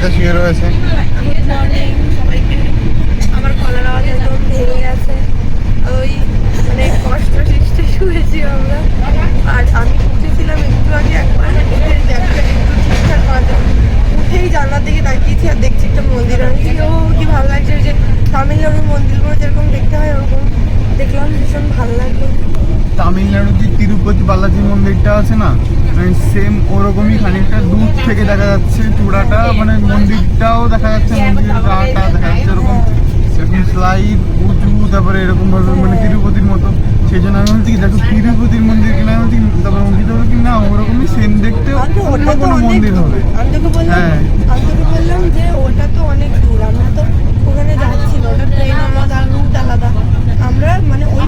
অঙ্কিতা শুয়ে রয়েছে। Good morning সবাইকে। আমার গলার আওয়াজ একদম ভেঙে গেছে, ওই মানে কষ্ট সৃষ্টি শুয়েছি আমরা। আর আমি উঠেছিলাম একটু আগে, একবার উঠে দেখতে একটু ঠিকঠাক বাজে, উঠেই জানলার দিকে তাকিয়েছি আর দেখছি একটা মন্দির। আমি ও কি ভালো লাগছে, যে তামিলনাড়ুর মন্দিরগুলো যেরকম দেখতে হয় ওরকম দেখলাম, ভীষণ ভালো লাগলো। তামিলনাড়ুর যে তিরুপতি বালাজি মন্দিরটা আছে না, সেম ওরকমই খানিকটা দূর থেকে দেখা যাচ্ছে চূড়াটা, মানে মন্দিরটাও দেখা যাচ্ছে, মন্দিরের গাটা দেখা যাচ্ছে এরকম এরকম স্লাইড উঁচু, তারপরে এরকম ভাবে মানে তিরুপতির মতো। সেই জন্য আমি বলছি কি দেখো তিরুপতির মন্দির কিনা, আমি বলছি তারপরে অঙ্কিত হলো কি না ওরকমই সেম দেখতে অন্য কোনো মন্দির হবে। আমি তোকে বললাম যে ওটা তো অনেক দূর, আমরা তো ওখানে যাচ্ছি না, ওটা ট্রেন আলাদা, রুট আলাদা। আমরা মানে ওই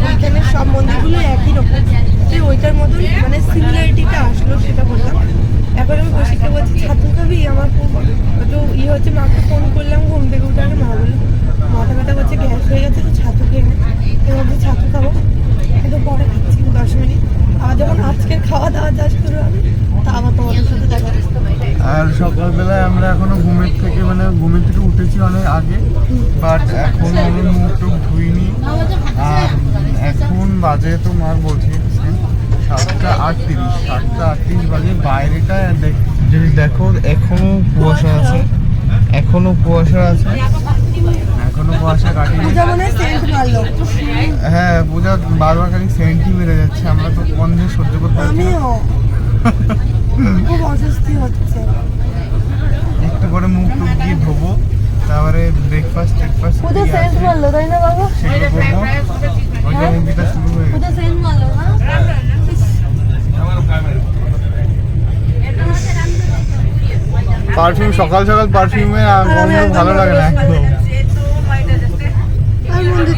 ওইখানে সব মন্দিরগুলো একই রকম, যে ওইটার মতন মানে সিমিলারিটিটা আসলো সেটা বললাম। এখন আমি কৌশিককে বলছি ছাতু খাবি, আমার খুব একটু হচ্ছে, মাকে ফোন করলাম ঘুম থেকে উঠে, আগে মা বললো মাথা ব্যথা করছে, গ্যাস হয়ে গেছে, তো ছাতু খেয়ে নে। বলছি ছাতু খাবো, কিন্তু পরে খাচ্ছি 10 মিনিট। আবার যখন আজকের খাওয়া দাওয়া যা শুরু হবে তা আবার তোমাদের সাথে দেখা যাচ্ছে। আর সকালবেলায় আমরা এখনো ঘুমের থেকে উঠেছি অনেক আগে, বাট এখনো আমি মুখ টুক ধুইনি। আর এখন বাজে তো মার বলছি 7:38 বাজে। বাইরেটা যদি দেখো এখনো কুয়াশা আছে, এখনো কুয়াশা কাটিনি। হ্যাঁ, পূজা বারবার খালি সেন্টি মেরে যাচ্ছে, আমরা তো বন্ধে সহ্য করতে পারছি না। খুব অস্বস্তি হচ্ছে। একটু করে মুখ টুক দিয়ে ধোবো, তারপরে ব্রেকফাস্ট মারলো তাই না বাবা? সেগুলো করবো। ওই যে মুভিটা শুরু হয়ে গেছে। মারলো না? পারফিউম সকাল পারফিউমের গন্ধ ভালো লাগে না একদম।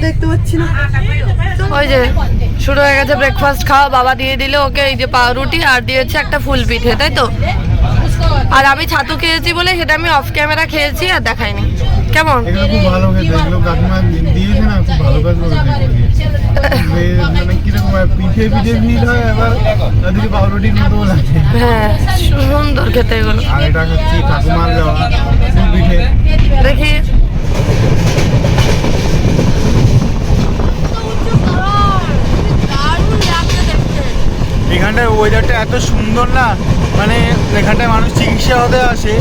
দেখতে পাচ্ছি না। ওই যে শুরু হয়ে গেছে ব্রেকফাস্ট খাওয়া, বাবা দিয়ে দিল ওকে এই যে পাউরুটি আর দিয়েছে একটা ফুল পিঠে, তাই তো। আর আমি ছাতু খেয়েছি বলে সেটা আমি অফ ক্যামেরা খেয়েছি আর দেখাইনি। কেমন এগুলো খুব ভালো খেতে, এগুলো কাকিমা দিয়েছে না, খুব ভালো কাজ করেছে। মানে কিরকম পিঠে ভিড় হয়, এবার তাদেরকে পাউরুটির মতো লাগে। হ্যাঁ, সুন্দর খেতে এগুলো। আর এটা হচ্ছে ঠাকুমার দেওয়া ফুল পিঠে। দেখি এখানটার ওয়েদারটা এত সুন্দর না, মানে এখানটায় মানুষ চিকিৎসা হতে আসে,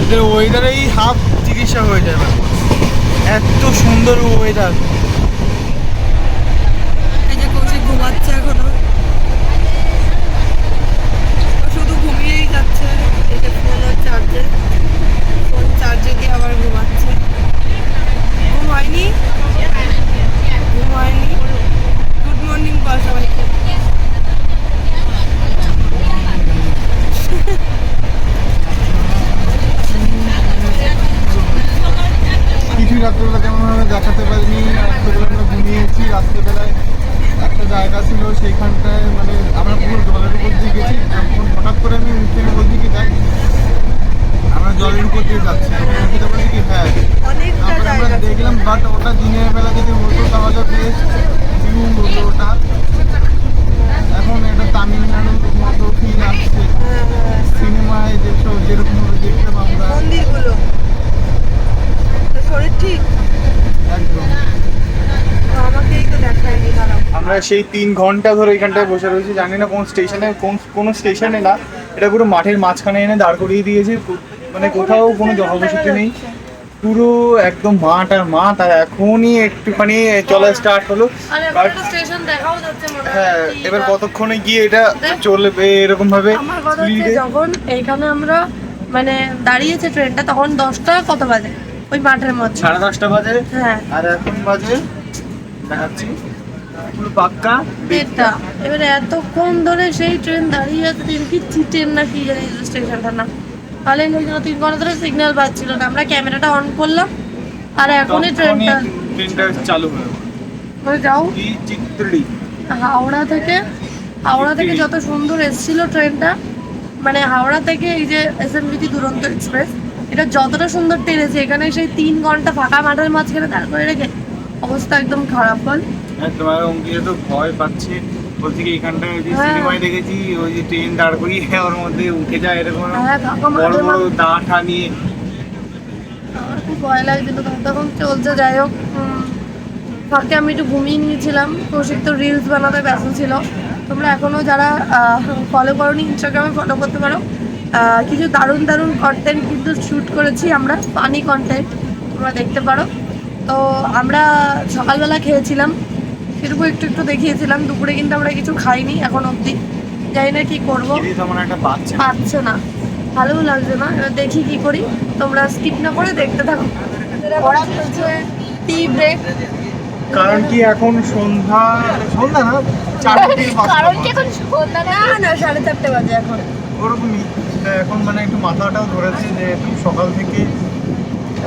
এদের ওয়েদারেই হাফ চিকিৎসা হয়ে যায়, মানে এত সুন্দর ওয়েদার। এই যে কৌশিক ঘুমাচ্ছে এখনো, শুধু ঘুমিয়েই যাচ্ছে। এই যে ফোন চার্জে দিয়ে আবার ঘুমাচ্ছে। ঘুম হয়নি। গুড মর্নিং বল সবাইকে। কিছুই রাত্রেবেলা তেমনভাবে দেখাতে পারিনি। রাত্রেবেলা আমরা ঘুমিয়েছি। রাত্রেবেলায় একটা জায়গা ছিল সেইখানটায়, মানে আমরা পুরো জলের উপর দিয়ে গেছি। যখন হঠাৎ করে আমি উঠে বলছি কি দেখ আমরা জলের উপর দিয়ে যাচ্ছি, উঠতে বলছি কি হ্যাঁ আমরা দেখলাম, বাট ওটা দিনের বেলা যদি হতো তাহলে বেশ ভিউ হতো ওটা। এখন এটা তামিলনাড়ুর মতো ফিল আসছে, সিনেমায় যেরকম দেখতাম আমরা মন্দিরগুলো। শরীর ঠিক একদম। আমাকেই তো দেখায়নি। দাঁড়াও, আমরা সেই 3 ঘন্টা ধরে এখানটায় বসে রয়েছি, জানি না কোন স্টেশনে, কোনো স্টেশনে না, এটা পুরো মাঠের মাঝখানে এনে দাঁড় করিয়ে দিয়েছে, মানে কোথাও কোনো জনবসতি নেই, পুরো একদম মাঠ আর মাঠ। আর এখনই একটুখানি চলা স্টার্ট হলো। স্টেশন দেখাও যাচ্ছে মনে হয়। হ্যাঁ, এবার কতক্ষণে গিয়ে এটা চলবে এরকম ভাবে। আমার কথা হচ্ছে যখন এইখানে আমরা মানে দাঁড়িয়েছে ট্রেনটা, তখন 10টা কত বাজে ওই মাঠের মধ্যে? 10:30 বাজে। হ্যাঁ, আর এখন বাজে দেখাচ্ছি পুরো পাক্কা 1:30। এবারে এতক্ষণ ধরে সেই ট্রেন দাঁড়িয়ে আছে, কি চিটেন না কি জানি স্টেশনটা না, তাহলে ওই জন্য 3 ঘন্টা ধরে সিগন্যাল পাচ্ছিল না। আমরা ক্যামেরাটা অন করলাম আর এখনই ট্রেনটা চালু হলো। মানে যাও এই চিত্রটি হাওড়া থেকে যত সুন্দর এসেছিল ট্রেনটা, মানে হাওড়া থেকে এই যে এসএমবিটি দুরন্ত এক্সপ্রেস, এটা যতটা সুন্দর টেনেছে, এখানে সেই 3 ঘন্টা ফাঁকা মাঠের মাঝখানে দাঁড় করে রেখে অবস্থা একদম খারাপ। বল একদম। আর অঙ্কিতা তো ভয় পাচ্ছে, বলছি কি এখানটা ওই যে সিনেমায় দেখেছি ওই যে ট্রেন দাঁড় করিয়ে ওর মধ্যে উঠে যায় এরকম বড় বড় দা ঠা নিয়ে, আমার খুব ভয় লাগছিল, তখন চলছে। যাই হোক, ফাঁকে আমি একটু ঘুমিয়ে নিয়েছিলাম। কৌশিক তো রিলস বানাতে ব্যস্ত ছিল। তোমরা এখনও যারা ফলো করোনি, ইনস্টাগ্রামে ফলো করতে পারো। কিছু দারুণ দারুণ কন্টেন্ট কিন্তু শ্যুট করেছি আমরা, ফানি কন্টেন্ট তোমরা দেখতে পারো। তো আমরা সকালবেলা খেয়েছিলাম, সেটুকু একটু একটু দেখিয়েছিলাম। দুপুরে কিন্তু আমরা কিছু খাইনি এখন অবধি, জানি না কী করবো, পাচ্ছে না, ভালোও লাগছে না। এবার দেখি কি করি, তোমরা স্কিপ না করে দেখতে থাকো। ওরা বলছে টি ব্রেক, কারণ কি এখন সন্ধ্যা সন্ধ্যা না 4:00 কারণ কি এখন সন্ধ্যা না, 4:30 বাজে এখন। ওরকমই এখন মানে একটু মাথাটাও ধরেছে যে একটু সকাল থেকে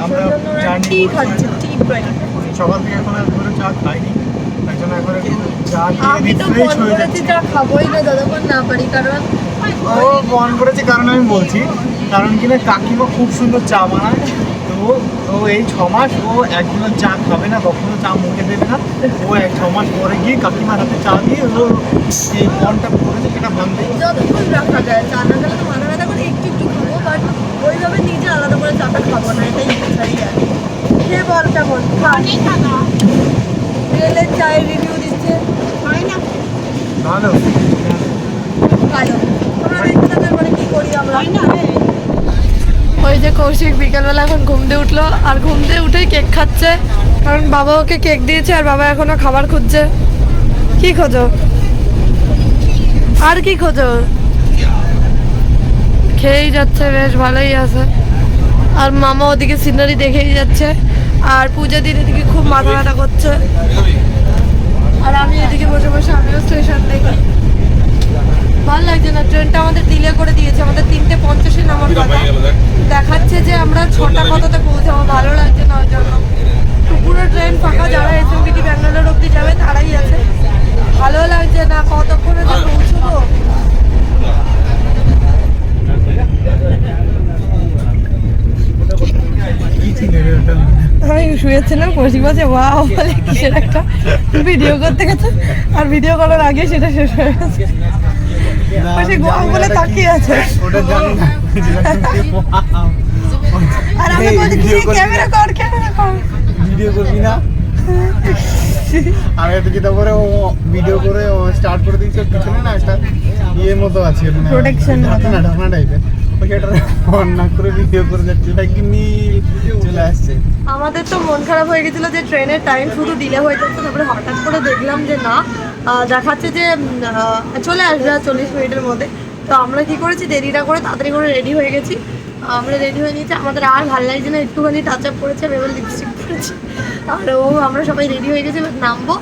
আমরা জার্নি টি খাচ্ছি, টি ব্রেক। সকাল থেকে এখন আর ধরে চা খাইনি, তাই জন্য এখন একটু চা আমি খেয়ে তো রিফ্রেশ মন হয়ে করেছি যাচ্ছি। চা খাবোই না যতক্ষণ না পারি, কারণ ও মন করেছে কারণ আমি বলছি, কারণ কিনা কাকিমা খুব সুন্দর চা বানায়। তো ও এই 6 মাস ও একদিনও চা খাবে না, কখনো চা মুখে দেবে না। ও 6 মাস পরে গিয়ে কাকিমার হাতে চা দিয়ে ও এই মনটা করেছে সেটা ভাঙবে। যতক্ষণ রাখা যায়। চা না খেলে তো মাথা ব্যথা করে একটু একটু খাবো, বাট ওইভাবে নিজে আলাদা করে চাটা খাবো না, এটাই ইচ্ছাই আর কি। খেয়ে বল কেমন রেলের চায়ের রিভিউ দিচ্ছে, ভালো ভালো। তোমরা দেখতে থাকো এবারে কি করি আমরা। ওই যে কৌশিক বিকেলবেলা এখন ঘুম দিয়ে উঠলো, আর ঘুম দিয়ে উঠেই কেক খাচ্ছে, কারণ বাবা ওকে কেক দিয়েছে আর বাবা এখনো খাবার খুঁজছে। কি খোঁজো আর কি খোঁজো? খেয়েই যাচ্ছে, বেশ ভালোই আছে। আর মামা ওদিকে সিনারি দেখেই যাচ্ছে, আর পূজা দিদি এদিকে খুব মাথা ব্যথা করছে, আর আমি এদিকে বসে বসে আমিও স্টেশন দেখি। ভালো লাগছে না, ট্রেনটা আমাদের ডিলে করে দিয়েছে। আমাদের 3:50 নামার কথা, দেখাচ্ছে যে আমরা 6টা কততে পৌঁছাবো। ভালো লাগছে না ওই জন্য। পুরো ট্রেন ফাঁকা, যারা এসএমবিটি ব্যাঙ্গালোর অব্দি যাবে তারাই আছে। ভালো লাগছে না, কতক্ষণে যে পৌঁছবো। কি ছিল রে ওটা? আমি শুয়েছিলাম, কৌশিক বলছে ওয়াও বলে কিসের একটা ভিডিও করতে গেছে, আর ভিডিও করার আগে সেটা শেষ হয়ে গেছে। কৌশিক ওয়াও বলে তাকিয়ে আছে, ওটা জানি না। আর আমি বলছি কি ক্যামেরা কর, ক্যামেরা কর। ভিডিও করবি না? আর এটা যেটা করে ও ভিডিও করে ও স্টার্ট করে দিয়েছে, পিছনে না একটা ইয়ের মতো আছে, মানে Protection মতো। ঢাকনা ঢাকনা টাইপের, ওইটা অন না করে ভিডিও করে যাচ্ছে, এটা কি চলে আসছে। আমাদের তো মন খারাপ হয়ে গেছিলো যে ট্রেনের টাইম শুধু ডিলে হয়ে যাচ্ছে। তারপরে হঠাৎ করে দেখলাম যে না, দেখাচ্ছে যে চলে আসবে 40 মিনিটের মধ্যে। তো আমরা কি করেছি, দেরি না করে তাড়াতাড়ি করে রেডি হয়ে গেছি। আমরা রেডি হয়ে নিয়েছি, আমাদের আর ভালো লাগছে না, একটুখানি টাচ আপ করেছে, এবার লিপস্টিক করেছি। আর আমরা সবাই রেডি হয়ে গেছি, এবার নামবো।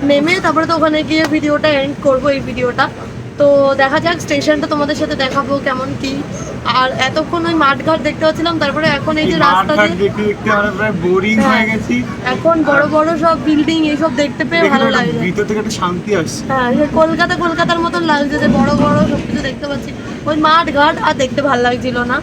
নেমে তারপরে তো ওখানে গিয়ে ভিডিওটা এন্ড করবো, এই ভিডিওটা। তো দেখা যাক, স্টেশনটা তোমাদের সাথে দেখাবো কেমন কি। আর এতক্ষণ ওই মাঠঘাট দেখতে পাচ্ছিলাম, তারপরে এখন এই যে রাস্তা দিয়ে দেখতে দেখতে আমরা প্রায় বোরিং হয়ে গেছি। এখন বড় বড় সব বিল্ডিং এইসব দেখতে পেয়ে ভালো লাগছে। ভিতর থেকে একটা শান্তি আসছে। হ্যাঁ, সে কলকাতার মতন লাগছে, যে বড় বড় সব কিছু দেখতে পাচ্ছি। ওই মাঠ ঘাট আর দেখতে ভালো লাগছিল না।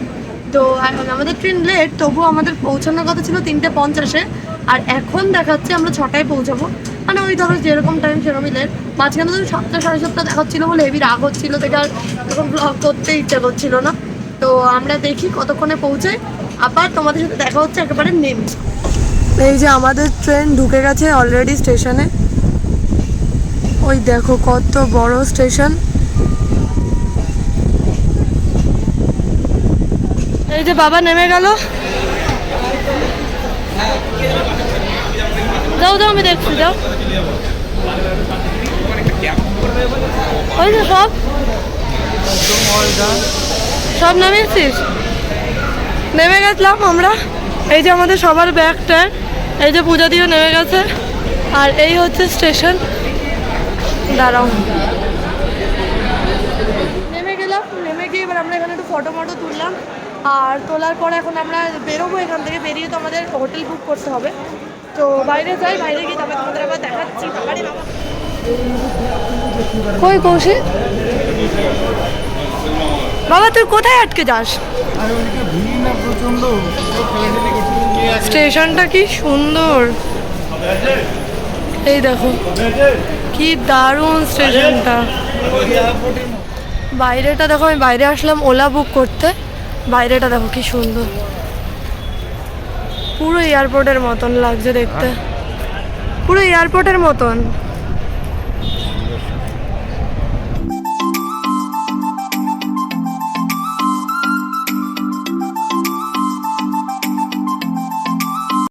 তো এখন আমাদের ট্রেন লেট, তবুও আমাদের পৌঁছানোর কথা ছিল 3:50, আর এখন দেখাচ্ছে আমরা 6টায় পৌঁছাবো। মানে ওই ধরো যেরকম টাইম সেরকমই লেট। মাঝখানে তো 7টা 7:30 দেখাচ্ছিলো বলে হেভি রাগ হচ্ছিলো, থেকে আর তখন ব্লগ করতে ইচ্ছা করছিল না। তো আমরা দেখি কতক্ষণে পৌঁছাই, আবার তোমাদের সাথে দেখা হচ্ছে একেবারে নেমে। এই যে আমাদের ট্রেন ঢুকে গেছে অলরেডি স্টেশনে। ওই দেখো কত বড় স্টেশন। এই যে বাবা নেমে গেল। যাও যাও, আমি দেখছি, যাও। ওই যে সব নেমেছিস, নেমে গেছিলাম আমরা। এই যে আমাদের সবার ব্যাগ ট্যাগ, এই যে পূজা দিয়েও নেমে গেছে, আর এই হচ্ছে স্টেশন। দাঁড়াও, নেমে গেলাম। নেমে গিয়ে এবার আমরা এখানে একটু ফটো তুললাম, আর তোলার পর এখন আমরা বেরোবো এখান থেকে। বেরিয়ে তো আমাদের হোটেল বুক করতে হবে। তো বাইরে যাই, বাইরে গিয়ে তারপরে তোমাদের আবার দেখাচ্ছি। কই কৌশিক বাবা, তুই কোথায় আটকে যাস? স্টেশনটা কি সুন্দর, এই দেখো কি দারুণ স্টেশনটা। বাইরেটা দেখো, আমি বাইরে আসলাম ওলা বুক করতে, বাইরেটা দেখো কি সুন্দর। পুরো এয়ারপোর্টের মতন লাগছে দেখতে, পুরো এয়ারপোর্টের মতন।